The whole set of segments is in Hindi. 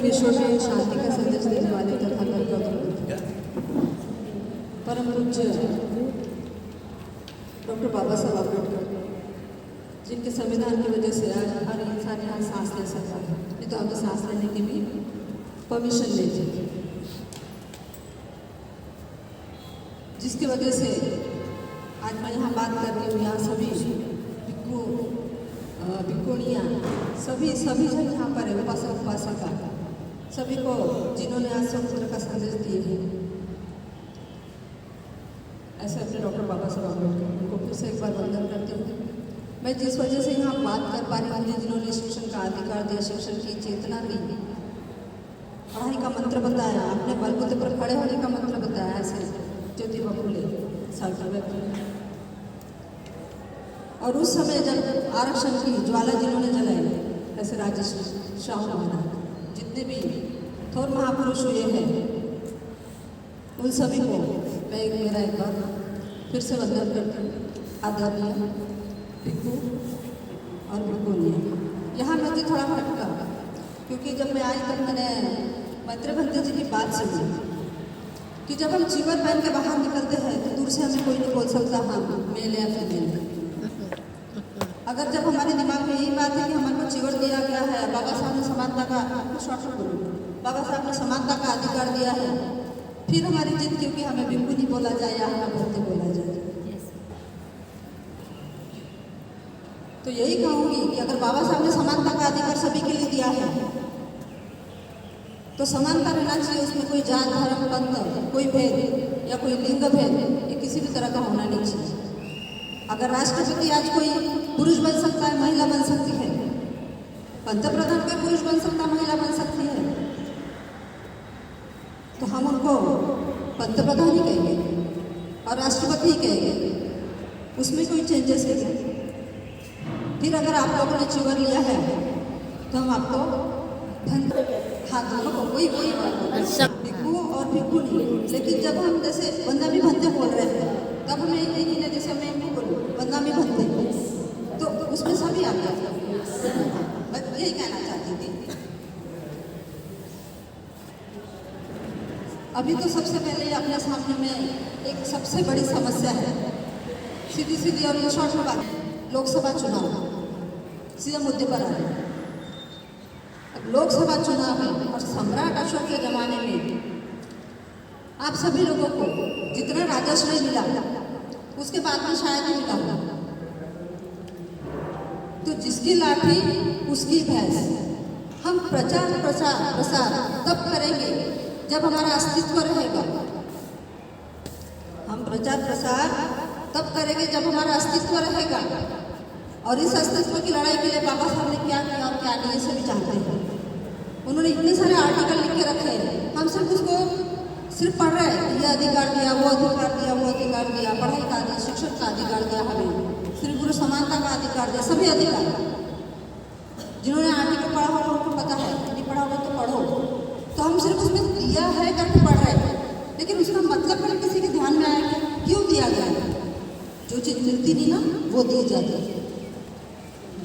विश्व में शांति का संदेश देने वाले तथाकथित परम पूज्य डॉक्टर बाबा साहब आम्बेडकर, जिनके संविधान की वजह से आज हर इंसान यहाँ सांस ले सकता है, नहीं तो हमें सांस लेने की भी परमिशन नहीं थी, जिसकी वजह से आज मैं यहाँ बात कर रही हूँ। यहाँ सभी भिक्खु भिक्खुणियाँ सभी जन यहाँ पर है, उपासक उपासिका सभी को, जिन्होंने आज स्वतंत्रता का संदेश दिए हैं, ऐसे अपने डॉक्टर बाबा साहब आम्बेडकर उनको फिर से एक बार वंदन करते हुए मैं जिस वजह से यहाँ बात कर पा रही हूँ, जिन्होंने शिक्षण का अधिकार दिया, शिक्षण की चेतना दी, पढ़ाई का मंत्र बताया, अपने बलबूते पर खड़े होने का मंत्र बताया, ऐसे ज्योतिबा फुले सावित्रीबाई। और उस समय जब आरक्षण की ज्वाला जिन्होंने जलाई, ऐसे राजेश शाह महाराज, जितने भी थोर महापुरुष हुए हैं, उन सभी को मैं मेरा एक बार फिर से वंदन करती हूँ। आदरणीय भिक्खु और भिक्खुणियाँ। यहाँ मुझे थोड़ा भटका, क्योंकि जब मैं आई तब मैंने मैत्री भंते जी की बात सुनी कि जब हम चीवर पहन के बाहर निकलते हैं तो दूर से हमें कोई नहीं बोल सकता हाँ मेल या फीमेल। अगर जब हमारे दिमाग में यही बात है कि हमारे को चीवर दिया गया है, बाबा साहब ने समानता का बाबा साहब ने समानता का अधिकार दिया है, फिर हमारी जिद क्योंकि हमें भिक्खु नहीं बोला जाए या हमें भंते बोला जाए। तो यही कहूँगी कि अगर बाबा साहब ने समानता का अधिकार सभी के लिए दिया है तो समानता रहना चाहिए, उसमें कोई जात धर्म पंथ कोई भेद या कोई लिंग भेद ये किसी भी तरह का होना नहीं चाहिए। अगर राष्ट्रपति आज कोई पुरुष बन सकता है, महिला बन सकती है, पंतप्रधान कोई पुरुष बन सकता है, महिला बन सकती है, तो हम उनको पंतप्रधान ही कहेंगे और राष्ट्रपति ही कहेंगे, उसमें कोई चेंजेस नहीं। फिर अगर आप लोगों ने चीवर लिया है तो हम आपको हाँ दोनों को वही भिक्खु और भिक्खुणी। लेकिन जब हम जैसे वंदनामी भंते बोल रहे हैं तब हमें यही नहीं, जैसे मैं इनको बोलूँ वंदनामी भंते तो उसमें सभी आ गया। बस यही कहना चाहती थी। अभी तो सबसे पहले अपने सामने में एक सबसे बड़ी समस्या है, सीधी और शॉर्ट में बात, लोकसभा चुनाव सीधे मुद्दे पर आ रहे हैं। अब लोकसभा चुनाव में और सम्राट अशोक के जमाने में आप सभी लोगों को जितना राजस्व मिला उसके बाद में शायद ही मिला, तो जिसकी लाठी उसकी भैंस। हम प्रचार प्रसार तब करेंगे जब हमारा अस्तित्व रहेगा। हम प्रचार प्रसार तब करेंगे जब हमारा अस्तित्व रहेगा। और इस अस्तित्व की लड़ाई के लिए बाबा साहब ने क्या किया और क्या नहीं, सभी जानते हैं। उन्होंने इतने सारे आर्टिकल लिख के रखे हैं, हम सिर्फ उसको सिर्फ पढ़ रहे हैं, ये अधिकार दिया, वो अधिकार दिया, वो अधिकार दिया, पढ़ाई का दिया, शिक्षण का अधिकार दिया, हमें सिर्फ गुरु समानता का अधिकार दिया, सभी अधिकार। जिन्होंने आर्टिकल पढ़ा होगा उनको पता है, नहीं पढ़ा होगा तो पढ़ो। तो हम सिर्फ उसमें दिया है करके पढ़ रहे हैं, लेकिन उसका मतलब फिर किसी के ध्यान में आया कि क्यों दिया गया है। जो चीज़ मिलती नहीं ना वो दी जाती है,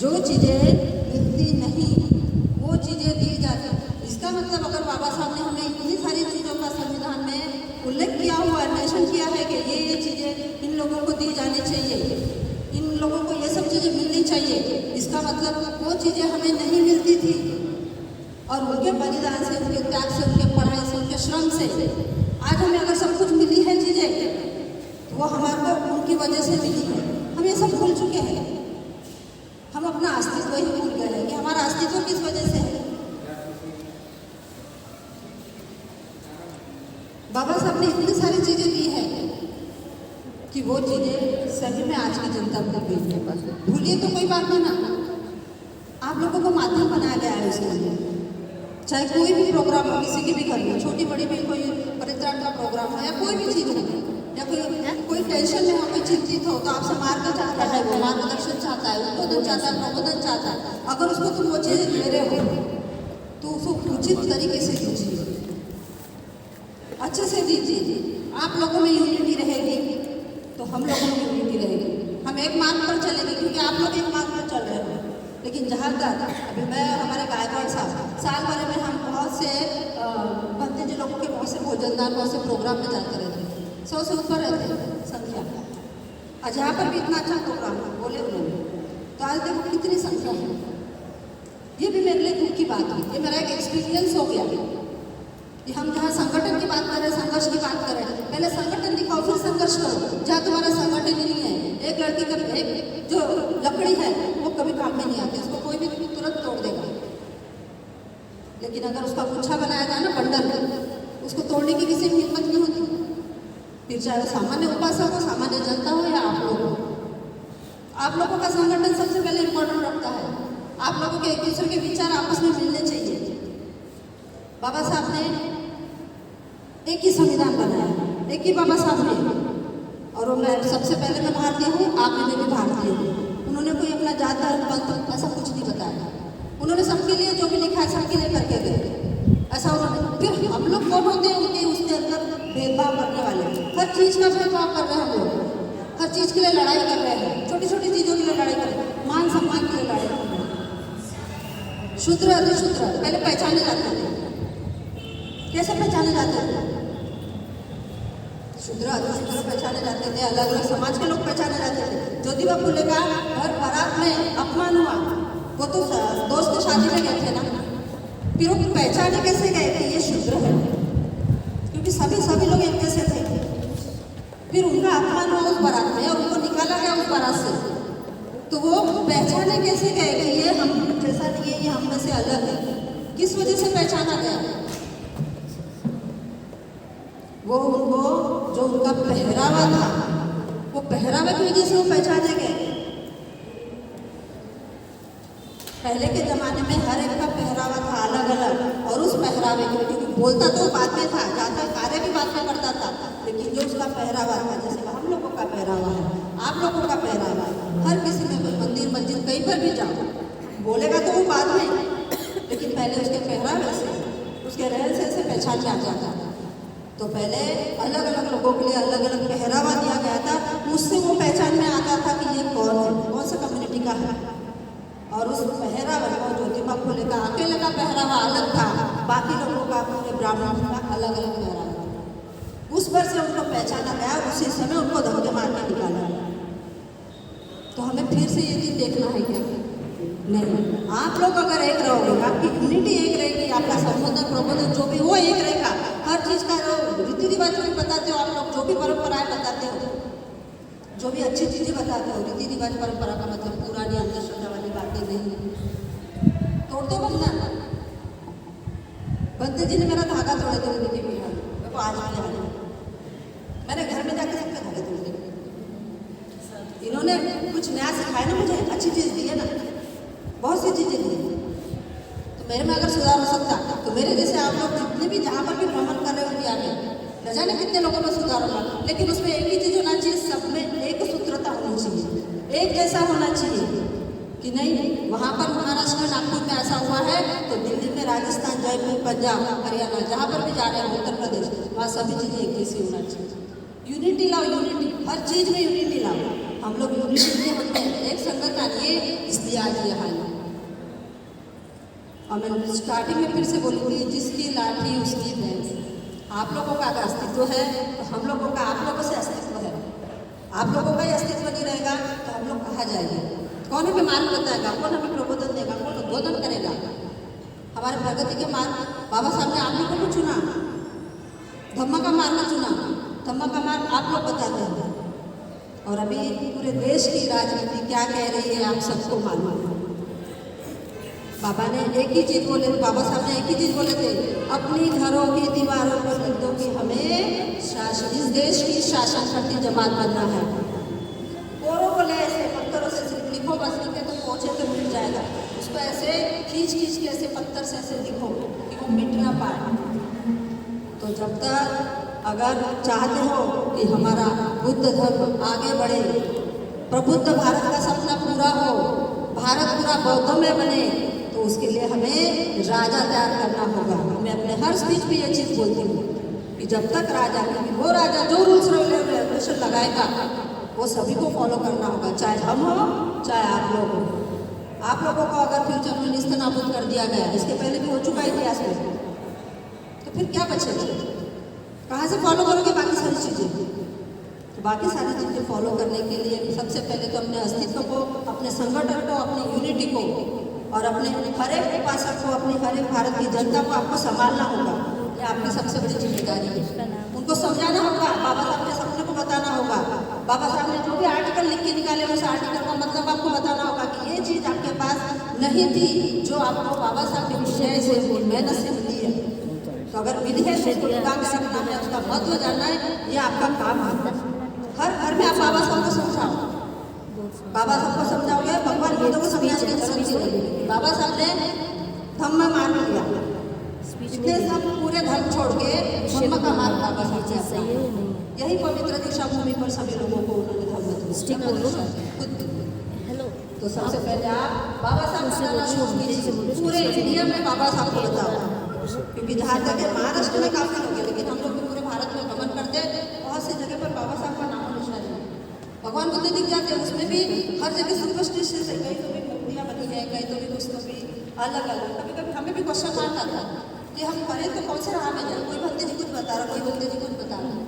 जो चीज़ें मिलती नहीं वो चीज़ें दी जाती। इसका मतलब अगर बाबा साहब ने हमें इतनी सारी चीज़ों का संविधान में उल्लेख किया हुआ, मेंशन किया है कि ये चीज़ें इन लोगों को दी जानी चाहिए, इन लोगों को ये सब चीज़ें मिलनी चाहिए, इसका मतलब वो चीज़ें हमें नहीं मिलती थी और उनके बलिदान से, उनके त्याग से, उनके पढ़ाई से, उनके श्रम से आज हमें अगर सब कुछ मिली है चीज़ें तो वो हमारे को उनकी वजह से मिली है। हम ये सब भूल चुके हैं, हम अपना अस्तित्व ही भूल गए हैं कि हमारा अस्तित्व किस वजह से है। बाबा साहब ने इतनी सारी चीज़ें दी है कि वो चीज़ें सभी में आज की जनता को मिली। भूलिए तो कोई बात नहीं ना, आप लोगों को माध्यम बनाया गया है उसके लिए। चाहे कोई भी प्रोग्राम हो, किसी के भी घर में छोटी बड़ी भी कोई परित्राण का प्रोग्राम हो या कोई भी चीज़ हो, या कोई टेंशन में हो, कोई चिंतित हो, तो आपसे मार्ग चाहता है, वो मार्गदर्शन चाहता है, उद्बोधन चाहता है, प्रबोधन चाहता है। अगर उसको तुम वो चीज़ दे रहे हो तो उसको उचित तरीके से दीजिए, अच्छे से दीजिए। आप लोगों में यूनिटी रहेगी तो हम लोगों में यूनिटी रहेगी, हम एक मार्ग पर चलेंगे, क्योंकि आप लोग एक मार्ग पर चल रहे हो। लेकिन जहाँ तक अभी मैं हमारे गायकवाड़ साहब साल भर में हम बहुत से जनदान बहुत से प्रोग्राम में जाते रहते हैं, 100 से ऊपर रहते हैं संख्या। आज यहाँ पर भी इतना अच्छा प्रोग्राम बोले उन्होंने, तो आज देखो कितनी संख्या है। ये भी मेरे लिए दुख की बात है, ये मेरा एक एक्सपीरियंस हो गया कि हम जहाँ संगठन की बात करें, संघर्ष की बात करें, पहले संगठन दिखाओ फिर संघर्ष करो। जहाँ तुम्हारा संगठन ही नहीं है, एक लड़की का एक जो लकड़ी है वो कभी काम में नहीं आती, उसको कोई भी तुरंत तोड़ देगा। लेकिन अगर उसका गुच्छा बनाया जाए ना बंडल, उसको तोड़ने की किसी में हिम्मत नहीं होती। फिर चाहे वो सामान्य उपासक हो, सामान्य जनता हो या आप लोग हो, आप लोगों का संगठन सबसे पहले इम्पोर्टेंट रखता है। आप लोगों के एक दूसरे के विचार आपस में मिलने चाहिए। बाबा साहब ने एक ही संविधान बनाया, एक ही बाबा साहब ने, और मैं सबसे पहले मैं भारतीय हूँ, आप में भी भारतीय हूँ। उन्होंने कोई अपना जात धर्म पंथ ऐसा कुछ नहीं बताया, उन्होंने सबके लिए जो भी लिखा है सबके लिए करके गए ऐसा उन्होंने। फिर हम लोग कौन होते हैं उनके उसके अंदर भेदभाव करने वाले? हर चीज़ का भेदभाव कर रहे हैं हम लोग, हर चीज़ के लिए लड़ाई कर रहे हैं, छोटी छोटी चीज़ों के लिए लड़ाई कर रहे हैं, मान सम्मान के लिए लड़ाई कर रहे हैं। शूद्र अधिशूद्र पहले पहचाने जाते थे, कैसे पहचाने जाते थे? शूद्र अधिशूद्र पहचाने जाते थे, अलग अलग समाज के लोग पहचाने जाते थे। ज्योतिबा फुले का हर बारात में अपमान हुआ, वो तो दोस्त की शादी में गए थे ना, फिर वो पहचाने कैसे गए कि ये शूद्र है? क्योंकि सभी लोग एक जैसे थे। फिर उनका अपमान हुआ उस बारात में और उनको निकाला गया उस बारात से, तो वो पहचाने कैसे गए कि ये हम जैसा नहीं है, ये हम में से अलग है? किस वजह से पहचाना गया? वो उनको जो उनका पहरावा था, वो पहरावे की वजह से वो पहचाने गए। पहले के ज़माने में हर एक का पहरावा था अलग अलग, और उस पहरावे के क्योंकि बोलता तो बाद में था, ज़्यादा कार्य भी बाद में करता था, लेकिन जो उसका पहरावा था, जैसे हम लोगों का पहरावा है, आप लोगों का पहरावा है, हर किसी में मंदिर मस्जिद कहीं पर भी जाओ, बोलेगा तो वो बाद में, लेकिन पहले उसके पहरावे से, उसके रहन सहन से पहचान में आ जाता था। तो पहले अलग अलग लोगों के लिए अलग अलग पहरावा दिया गया था, उससे वो पहचान में आता था कि ये कौन है, कौन सा कम्युनिटी का है। और उस पहरावा को ज्योतिबा फुले का अकेले का पहरावा अलग था, बाकी लोगों का पूरे ब्राह्मणों का अलग अलग पहरावा था। उस पर से उनको पहचाना गया, उसी समय उनको धक्के मार के निकाला। तो हमें फिर से ये चीज़ देखना है क्या? नहीं, आप लोग अगर एक रहोगे, आपकी यूनिटी एक रहेगी, आपका संबोधन प्रबोधन जो भी वो एक रहेगा, हर चीज़ का रीति रिवाज भी बताते हो आप लोग, जो भी परंपराएं बताते हो, जो भी अच्छी चीज़ें बताते हो, रीति रिवाज परंपरा का मतलब पुरानी अंधश्रद्धा वाली बातें नहीं। तोड़ दो बनना, बंते जी ने मेरा धागा तोड़े थे उनके बिहार में, मेरे को आज भी याद है। मैंने घर में जाकर सबका धागा तोड़ दिया। इन्होंने कुछ नया सिखाया ना मुझे, अच्छी चीज़ दी है ना, बहुत सी चीज़ें दी। तो मेरे में अगर सुधार हो सकता तो मेरे जैसे आप लोग जितने भी जहाँ पर भी भ्रमण कर रहे हो इंडिया में, न जाने कितने लोगों में सुधार होगा, लेकिन उसमें एक ही चीज़ होना चाहिए, सब में एक सूत्रता होनी चाहिए, एक जैसा होना चाहिए कि नहीं वहाँ पर महाराष्ट्र नागपुर में ऐसा हुआ है तो दिल्ली में, राजस्थान, जयपुर, पंजाब, हरियाणा, जहाँ पर भी जा रहे हैं, उत्तर प्रदेश, वहाँ सभी चीज़ें एक जैसी होना चाहिए। यूनिटी लाओ, यूनिटी, हर चीज़ में यूनिटी लाओ। हम लोग यूनिटी में होते हैं, एक संगठन, ये इसलिए आज ये हाल है। और मैं स्टार्टिंग में फिर से बोलूँगी, जिसकी लाठी उसकी भैंस। आप लोगों का अगर अस्तित्व है तो हम लोगों का आप लोगों से अस्तित्व है, आप लोगों का ही अस्तित्व नहीं रहेगा तो हम लोग कहाँ जाएंगे? कौन हमें मार्ग बताएगा? कौन हमें प्रबोधन देगा? कौन उद्बोधन करेगा? हमारे प्रगति के मार्ग बाबा साहब ने आप लोगों को चुना, धम्मा का मार्ग चुना, धम्मा का मार्ग आप लोग बताते हैं। और अभी पूरे देश की राजनीति क्या कह रही है आप सबको मालूम है। बाबा ने एक ही चीज़ बोले, बाबा साहब ने एक ही चीज़ बोले थे, अपनी घरों की दीवारों पर लिख दो कि हमें इस देश की शासन करती जमात बनना है। औरों को ले ऐसे पत्थरों से सिर्फ लिखो, बस लिखे तो पहुँचे तो मिट जाएगा, उसको ऐसे खींच के ऐसे पत्थर से ऐसे लिखो कि वो मिट ना पाए। तो जब तक अगर चाहते हो कि हमारा बुद्ध धर्म आगे बढ़े, प्रबुद्ध भारत का सपना पूरा हो, भारत पूरा बौद्धमय बने, तो उसके लिए हमें राजा तैयार करना होगा। मैं अपने हर स्पीच में ये चीज़ बोलती हूँ कि जब तक राजा, क्योंकि वो राजा जो रूल्स रेगुलेशन लगाएगा वो सभी को फॉलो करना होगा, चाहे हम हो चाहे आप लोग हो। आप लोगों को अगर फ्यूचर में निस्तनाबूद कर दिया गया, इसके पहले भी हो चुका इतिहास में, तो फिर क्या बचेगा? कहाँ से फॉलो करोगे बाकी सारी चीज़ें? तो बाकी सारी चीज़ें फॉलो करने के लिए सबसे पहले तो अपने अस्तित्व को, अपने संगठन को, अपनी यूनिटी को और अपने हर एक उपासक को, अपनी हर एक भारत की जनता को आपको संभालना होगा। ये आपकी सबसे बड़ी जिम्मेदारी है। उनको समझाना होगा, बाबा साहब के सपने को बताना होगा। बाबा साहब ने जो भी आर्टिकल लिख के निकाले उस आर्टिकल का मतलब आपको बताना होगा कि ये चीज़ आपके पास नहीं थी जो आपको बाबा साहब के विषय से मेहनत से मिली है। तो अगर विधि है तो उसको टिका के रखना है, उसका महत्व जानना है, ये आपका काम है। हर घर में आप बाबा साहब को समझाओ, बाबा साहब को समझाओगे, भगवान बुद्ध को समझाने की जरूरत नहीं लगेगी। बाबा साहब ने धम्म मार्ग लिया, इतने सब पूरे धर्म छोड़ के धम्म का मार्ग बाबा साहब ने अपनाया। यही पवित्र दीक्षा भूमि पर सभी लोगों को उन्होंने धर्म तो सबसे पहले आप बाबा साहब बताना शुरू कीजिए, पूरे इंडिया में बाबा साहब को बताओ, क्योंकि जहाँ तक है महाराष्ट्र में काफ़ी लोग हैं, लेकिन हम लोग भी पूरे भारत में गमन करते हैं। बहुत सी जगह पर बाबा साहब का नाम निशान है, भगवान बुद्ध दिख जाते हैं, उसमें भी हर जगह सुपरस्टिशियस है, कहीं तो भी मूर्तियाँ बनी है, कहीं तो भी कुछ तो भी अलग अलग। कभी कभी हमें भी क्वेश्चन मार्क आता है कि हम करें तो कौन से राह में जाए। कोई भक्ति जी कुछ बता रहा, कोई भक्ति जी कुछ बता रहा।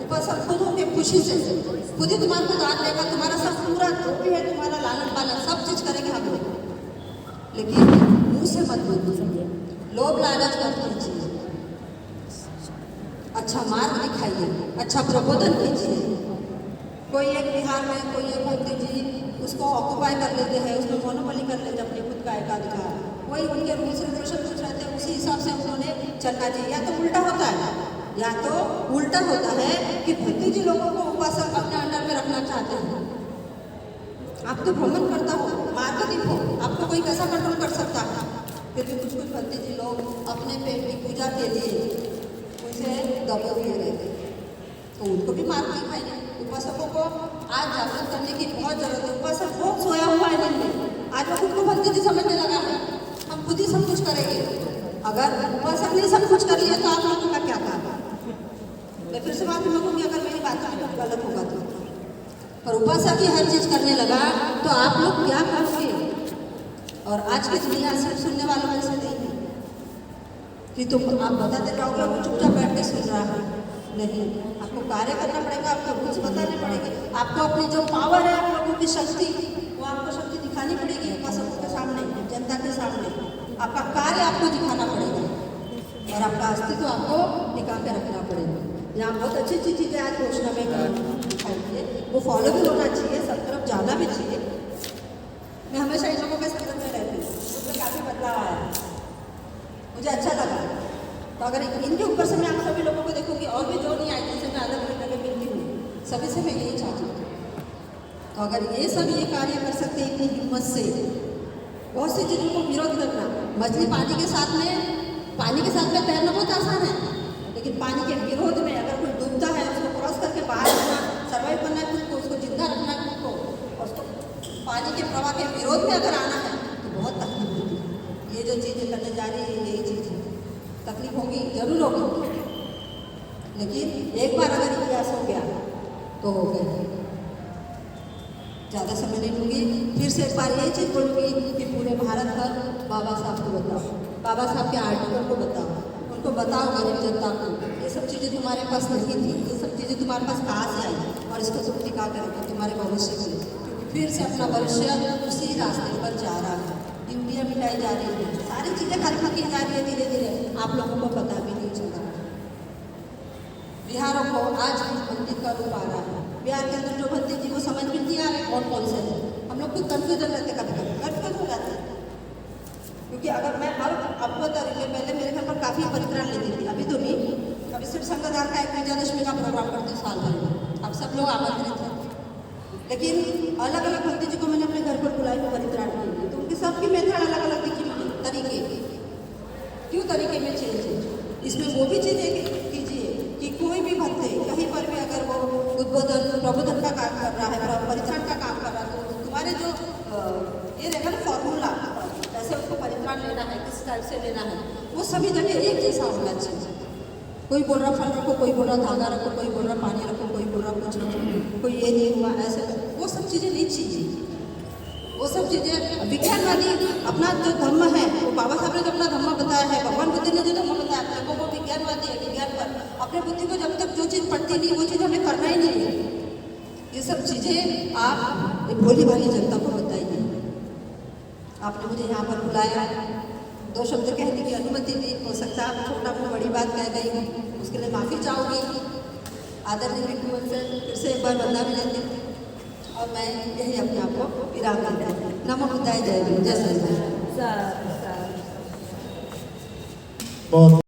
ऊपर सब खुद होके खुशी से खुद ही तुम्हारे को दान देगा, तुम्हारा सब पूरा जो भी है, तुम्हारा लालन पालन सब चीज करेंगे हम लोग, लेकिन मुंह से मत बोलिए, लोभ लालच मत कीजिए, अच्छा मार्ग दिखाइए, अच्छा प्रबोधन कीजिए। कोई एक बिहार में कोई एक भक्ति जी उसको ऑक्युपाई कर लेते हैं, उसमें मोनोपोली कर लेते हैं अपने खुद का एकाधिकार, वही उनके रूल्स रेगुलेशन कुछ रहते हैं, उसी हिसाब से उन्होंने चलना चाहिए। या तो उल्टा होता है, या तो उल्टा होता है कि भक्ति जी लोगों को उपासक अपने अंडर में रखना चाहते हैं। आप तो भ्रमण करता हो, मार्गदीप हो, आपको कोई कैसा कंट्रोल कर सकता है? फिर भी कुछ कुछ भक्ति जी लोग अपने पेट की पूजा के लिए उनसे दबे हुए रहते, तो उनको भी मार्ग दिखाइए। उपासकों को आज जागृत करने की बहुत जरूरत है। उपासक बहुत सोया हुआ है दिन में, आज वो खुद को भक्ति जी समझने लगा है, हम खुद ही सब कुछ करेंगे। अगर उपासक ने सब कुछ कर लिया तो आप लोगों का क्या काम है? मैं फिर से माफी मांगूंगी अगर मेरी बात में कुछ गलत होगा तो। और उपासक ही हर चीज करने लगा तो आप लोग क्या करोगे? और आज की दुनिया सिर्फ सुनने वालों में से नहीं है कि तुम आप बताते जाओगे वो चुपचाप बैठ के सुन रहा है, नहीं, आपको कार्य करना पड़ेगा, आपको रूल्स बताने पड़ेंगे, आपको अपनी जो पावर है, आप लोगों की शक्ति, वो आपको शक्ति दिखानी पड़ेगी उपासकों के सामने, जनता के सामने। आपका कार्य आपको दिखाना पड़ेगा और आपका अस्तित्व आपको टिका के रखना पड़ेगा। यहाँ बहुत अच्छी अच्छी चीज़ें आज घोषणा में दिखाई, वो फॉलो भी होना चाहिए, सब तरफ जाना भी चाहिए। मैं हमेशा इन लोगों के संदर्भ में रहती हूँ, उसमें काफ़ी बदलाव आया, मुझे अच्छा लगा। तो अगर इनके ऊपर से मैं आप सभी लोगों को देखूँगी और भी जो नहीं आए जिनसे मैं अलग अलग जगह मिलती हूँ, सभी से मैं यही चाहती हूँ। तो अगर ये सब ये कार्य कर सकते हैं इतनी हिम्मत से, बहुत सी चीज़ों को विरोध करना, मछली पानी के साथ में तैरना बहुत आसान है, लेकिन पानी के विरोध में अगर कोई डूबता है उसको क्रॉस करके बाहर आना, सर्वाइव करना है खुद को, उसको जिंदा रखना है खुद को, और उसको पानी के प्रवाह के विरोध में अगर आना है तो बहुत तकलीफ होगी। ये जो चीज़ें करने जा रही है यही चीज़ है, तकलीफ होगी, जरूर होगी, लेकिन एक बार अगर इतिहास हो गया तो हो गया। ज़्यादा समय नहीं लूँगी, फिर से एक बार यही चीज़ बोलूँगी कि पूरे भारत भर बाबा साहब को बताओ, बाबा साहब के आर्टिकल को बताओ, उनको बताओ गरीब जनता को, ये सब चीज़ें तुम्हारे पास नहीं थी, ये सब चीज़ें तुम्हारे पास कहाँ से आई, और इसको तुम टिका कर रखो तुम्हारे भविष्य के लिए, क्योंकि फिर से अपना भविष्य उसी रास्ते पर जा रहा है। ड्यूटियाँ मिटाई जा रही है, सारी चीज़ें खत्म की जा रही है धीरे धीरे, आप लोगों को पता भी नहीं चल रहा। बिहारों को आज मंदिर का रूप आ रहा है, बिहार के अंदर जो भक्ति जी वो समझ में नहीं आ रहे कौन कौन से हैं, हम लोग खुद कन्फ्यूजन रहते, कभी कभी कन्फ्यूज हो जाते हैं। क्योंकि अगर मैं अब बता रही हूँ, पहले मेरे घर पर काफ़ी परित्राण लेती थी, अभी तो नहीं, अभी सिर्फ संगदार का एक विजयादशमी का प्रोग्राम करते साल भर में, अब सब लोग आमंत्रित हैं, लेकिन अलग अलग भक्ति जी को मैंने अपने घर पर बुलाई हुई परित्राण के लिए, तो उनकी सबकी मेथड अलग अलग दिखी मुझे, तरीके क्यों तरीके में चेंज है। इसमें वो भी चीज़ें कीजिए कि कोई भी भक्ति कहीं पर भी अगर वो उद्बोधन प्रबोधन का काम कर रहा है, परित्राण का काम कर रहा है, तो तुम्हारे जो ये रहेगा ना फॉर्मूला, ऐसे उसको परित्राण लेना है, किस टाइप से लेना है, वो सभी जगह एक जैसा होना चाहिए। कोई बोल रहा फल रखो, कोई बोल रहा धागा रखो, कोई बोल रहा पानी रखो, कोई बोल रहा कुछ रखो, कोई ये नहीं हुआ ऐसे, वो सब चीज़ें नहीं चाहिए। वो सब चीज़ें विज्ञानवादी अपना जो धर्म है, वो बाबा साहब ने जो अपना धर्म बताया है, भगवान बुद्ध ने जो धर्म बताया है, वो विज्ञानवादी है, विज्ञान पर सब चीज़ें आप एक भोली भाली जनता को बताइए। आपने मुझे यहाँ पर बुलाया, 2 शब्द कहने की अनुमति दी। हो सकता है आप छोटा अपना बड़ी बात कह गई हूँ, उसके लिए माफ़ी चाहूँगी। आदरणीय विक्रम से फिर से एक बार बंदा भी लेती हूँ और मैं यही अपने आप को विराम देती हूँ। नमो बुद्धाय, जय भीम, जय श्री राम। बहुत